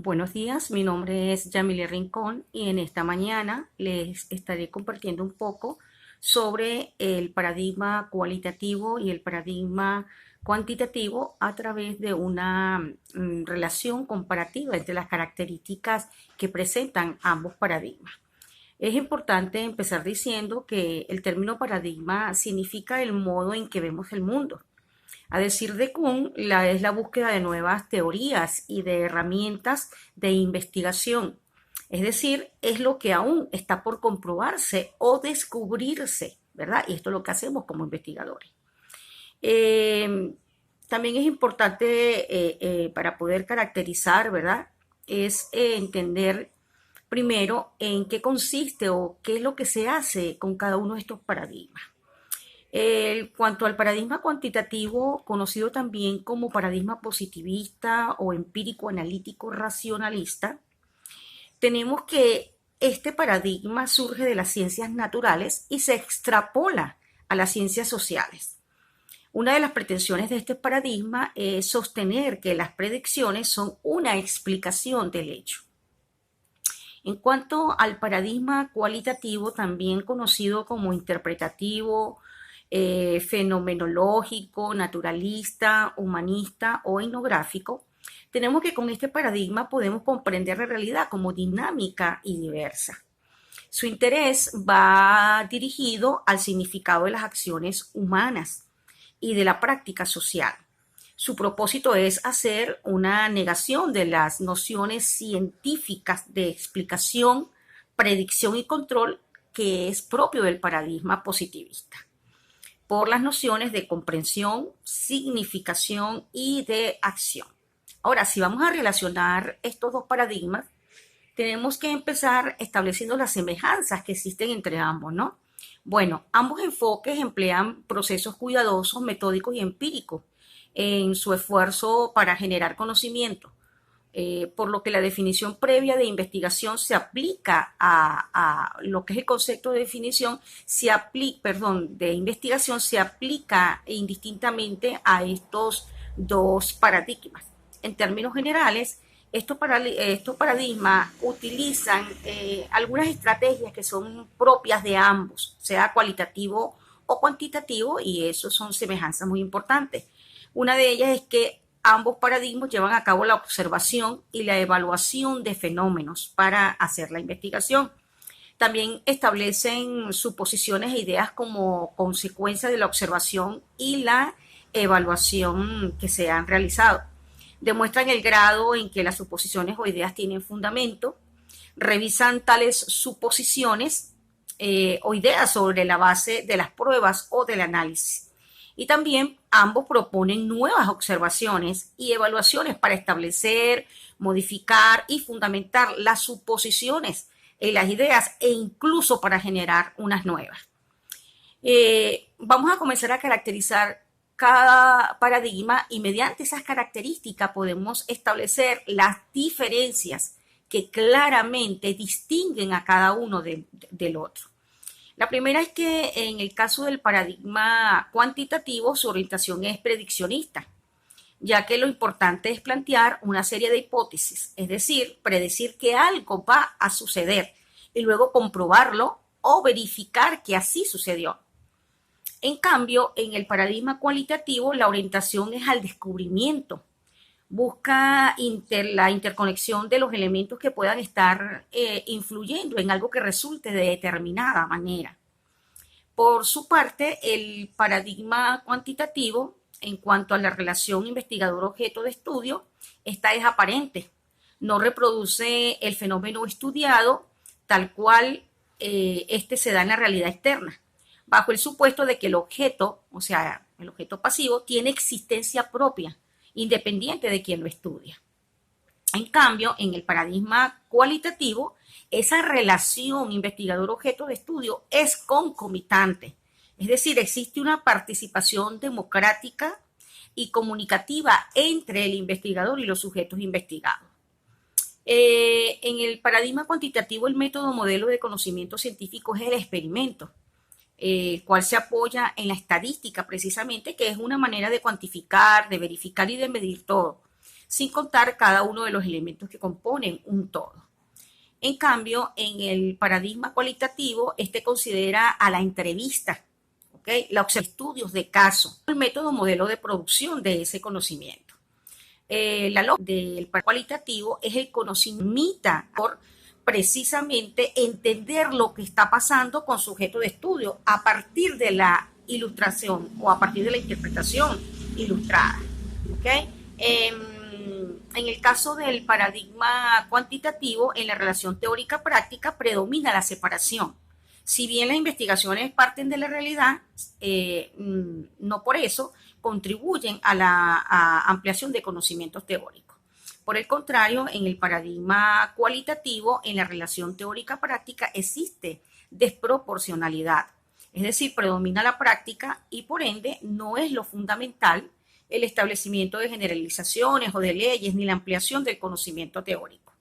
Buenos días, mi nombre es Yamile Rincón y en esta mañana les estaré compartiendo un poco sobre el paradigma cualitativo y el paradigma cuantitativo a través de una relación comparativa entre las características que presentan ambos paradigmas. Es importante empezar diciendo que el término paradigma significa el modo en que vemos el mundo. A decir de Kuhn, es la búsqueda de nuevas teorías y de herramientas de investigación. Es decir, es lo que aún está por comprobarse o descubrirse, ¿verdad? Y esto es lo que hacemos como investigadores. Eh, También es importante para poder caracterizar, ¿verdad? Es entender primero en qué consiste o qué es lo que se hace con cada uno de estos paradigmas. Cuanto al paradigma cuantitativo, conocido también como paradigma positivista o empírico analítico racionalista, tenemos que este paradigma surge de las ciencias naturales y se extrapola a las ciencias sociales. Una de las pretensiones de este paradigma es sostener que las predicciones son una explicación del hecho. En cuanto al paradigma cualitativo, también conocido como interpretativo, fenomenológico, naturalista, humanista o etnográfico, tenemos que con este paradigma podemos comprender la realidad como dinámica y diversa. Su interés va dirigido al significado de las acciones humanas y de la práctica social. Su propósito es hacer una negación de las nociones científicas de explicación, predicción y control que es propio del paradigma positivista, por las nociones de comprensión, significación y de acción. Ahora, si vamos a relacionar estos dos paradigmas, tenemos que empezar estableciendo las semejanzas que existen entre ambos, ¿no? Bueno, ambos enfoques emplean procesos cuidadosos, metódicos y empíricos en su esfuerzo para generar conocimiento, por lo que la definición previa de investigación se aplica a lo que es el concepto de definición, de investigación se aplica indistintamente a estos dos paradigmas. En términos generales, estos paradigmas utilizan algunas estrategias que son propias de ambos, sea cualitativo o cuantitativo, y eso son semejanzas muy importantes. Una de ellas es que ambos paradigmas llevan a cabo la observación y la evaluación de fenómenos para hacer la investigación. También establecen suposiciones e ideas como consecuencia de la observación y la evaluación que se han realizado. Demuestran el grado en que las suposiciones o ideas tienen fundamento, revisan tales suposiciones o ideas sobre la base de las pruebas o del análisis. Y también ambos proponen nuevas observaciones y evaluaciones para establecer, modificar y fundamentar las suposiciones en las ideas e incluso para generar unas nuevas. Vamos a comenzar a caracterizar cada paradigma y mediante esas características podemos establecer las diferencias que claramente distinguen a cada uno del otro. La primera es que en el caso del paradigma cuantitativo su orientación es prediccionista, ya que lo importante es plantear una serie de hipótesis, es decir, predecir que algo va a suceder y luego comprobarlo o verificar que así sucedió. En cambio, en el paradigma cualitativo la orientación es al descubrimiento, busca la interconexión de los elementos que puedan estar influyendo en algo que resulte de determinada manera. Por su parte, el paradigma cuantitativo, en cuanto a la relación investigador-objeto de estudio, esta es aparente. No reproduce el fenómeno estudiado tal cual este se da en la realidad externa, bajo el supuesto de que el objeto, o sea, el objeto pasivo, tiene existencia propia, independiente de quien lo estudia. En cambio, en el paradigma cualitativo, esa relación investigador-objeto de estudio es concomitante. Es decir, existe una participación democrática y comunicativa entre el investigador y los sujetos investigados. En el paradigma cuantitativo, el método modelo de conocimiento científico es el experimento, el cual se apoya en la estadística precisamente, que es una manera de cuantificar, de verificar y de medir todo. sin contar cada uno de los elementos que componen un todo. En cambio, en el paradigma cualitativo, este considera a la entrevista, ¿okay? Los estudios de caso, el método modelo de producción de ese conocimiento. La lógica del cualitativo es el conocimiento por precisamente entender lo que está pasando con sujeto de estudio a partir de la ilustración o a partir de la interpretación ilustrada. ¿Okay? En el caso del paradigma cuantitativo, en la relación teórica-práctica predomina la separación. Si bien las investigaciones parten de la realidad, no por eso contribuyen a la ampliación de conocimientos teóricos. Por el contrario, en el paradigma cualitativo, en la relación teórica-práctica, existe desproporcionalidad. Es decir, predomina la práctica y por ende no es lo fundamental el establecimiento de generalizaciones o de leyes ni la ampliación del conocimiento teórico.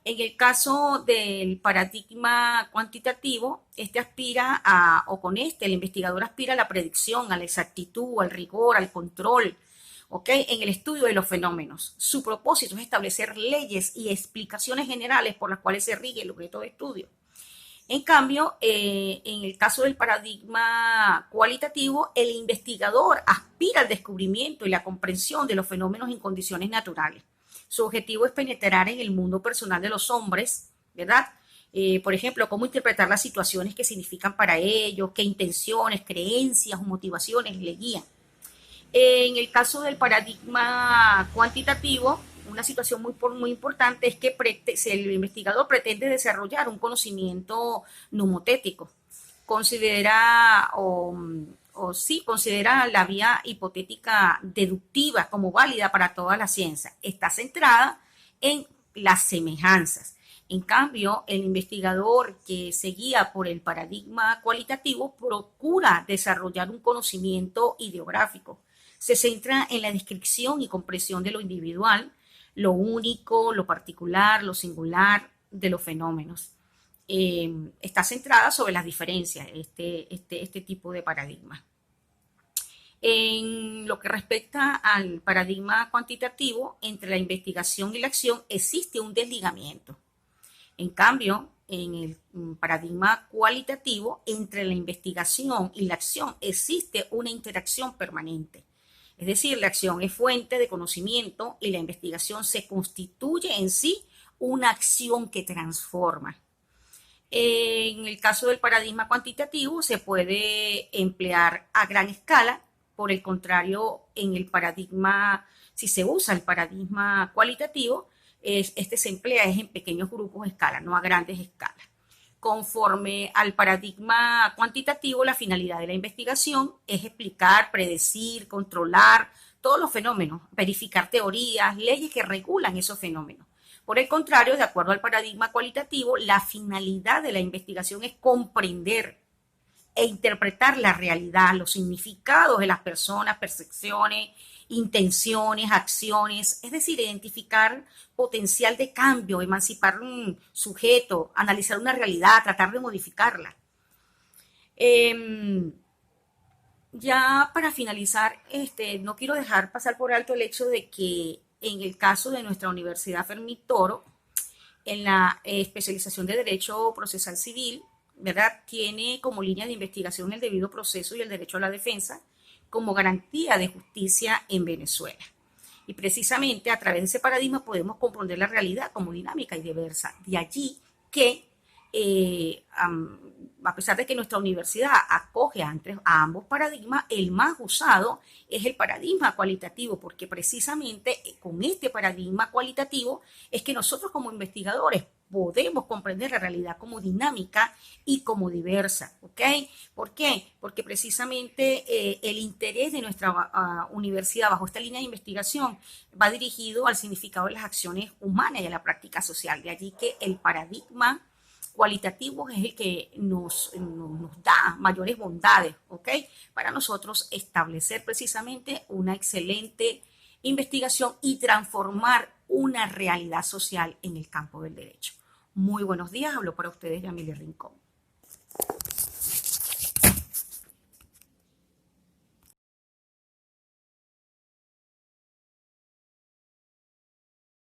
En el caso del paradigma cuantitativo, este aspira a, o con este, el investigador aspira a la predicción, a la exactitud, al rigor, al control, ¿okay? En el estudio de los fenómenos. Su propósito es establecer leyes y explicaciones generales por las cuales se rige el objeto de estudio. En cambio, en el caso del paradigma cualitativo, el investigador aspira al descubrimiento y la comprensión de los fenómenos en condiciones naturales. Su objetivo es penetrar en el mundo personal de los hombres, ¿verdad? Por ejemplo, cómo interpretar las situaciones que significan para ellos, qué intenciones, creencias o motivaciones le guían. En el caso del paradigma cuantitativo, una situación muy importante es que el investigador pretende desarrollar un conocimiento nomotético. Considera considera la vía hipotética deductiva como válida para toda la ciencia. Está centrada en las semejanzas. En cambio, el investigador que se guía por el paradigma cualitativo procura desarrollar un conocimiento ideográfico. Se centra en la descripción y comprensión de lo individual, lo único, lo particular, lo singular de los fenómenos. Está centrada sobre las diferencias, este tipo de paradigma. En lo que respecta al paradigma cuantitativo, entre la investigación y la acción existe un desligamiento. En cambio, en el paradigma cualitativo, entre la investigación y la acción existe una interacción permanente. Es decir, la acción es fuente de conocimiento y la investigación se constituye en sí una acción que transforma. En el caso del paradigma cuantitativo se puede emplear a gran escala. Por el contrario, en el paradigma, si se usa el paradigma cualitativo, este se emplea en pequeños grupos de escala, no a grandes escalas. Conforme al paradigma cuantitativo, la finalidad de la investigación es explicar, predecir, controlar todos los fenómenos, verificar teorías, leyes que regulan esos fenómenos. Por el contrario, de acuerdo al paradigma cualitativo, la finalidad de la investigación es comprender e interpretar la realidad, los significados de las personas, percepciones, intenciones, acciones, es decir, identificar potencial de cambio, emancipar un sujeto, analizar una realidad, tratar de modificarla. Ya para finalizar, no quiero dejar pasar por alto el hecho de que en el caso de nuestra Universidad Fermín Toro, en la especialización de Derecho Procesal Civil, ¿verdad? Tiene como línea de investigación el debido proceso y el derecho a la defensa como garantía de justicia en Venezuela. Y precisamente a través de ese paradigma podemos comprender la realidad como dinámica y diversa. De allí que, a pesar de que nuestra universidad acoge a ambos paradigmas, el más usado es el paradigma cualitativo, porque precisamente con este paradigma cualitativo es que nosotros como investigadores podemos comprender la realidad como dinámica y como diversa, ¿ok? ¿Por qué? Porque precisamente el interés de nuestra universidad bajo esta línea de investigación va dirigido al significado de las acciones humanas y a la práctica social. De allí que el paradigma cualitativo es el que nos da mayores bondades, ¿ok? Para nosotros establecer precisamente una excelente investigación y transformar una realidad social en el campo del derecho. Muy buenos días, hablo para ustedes Yamile Rincón.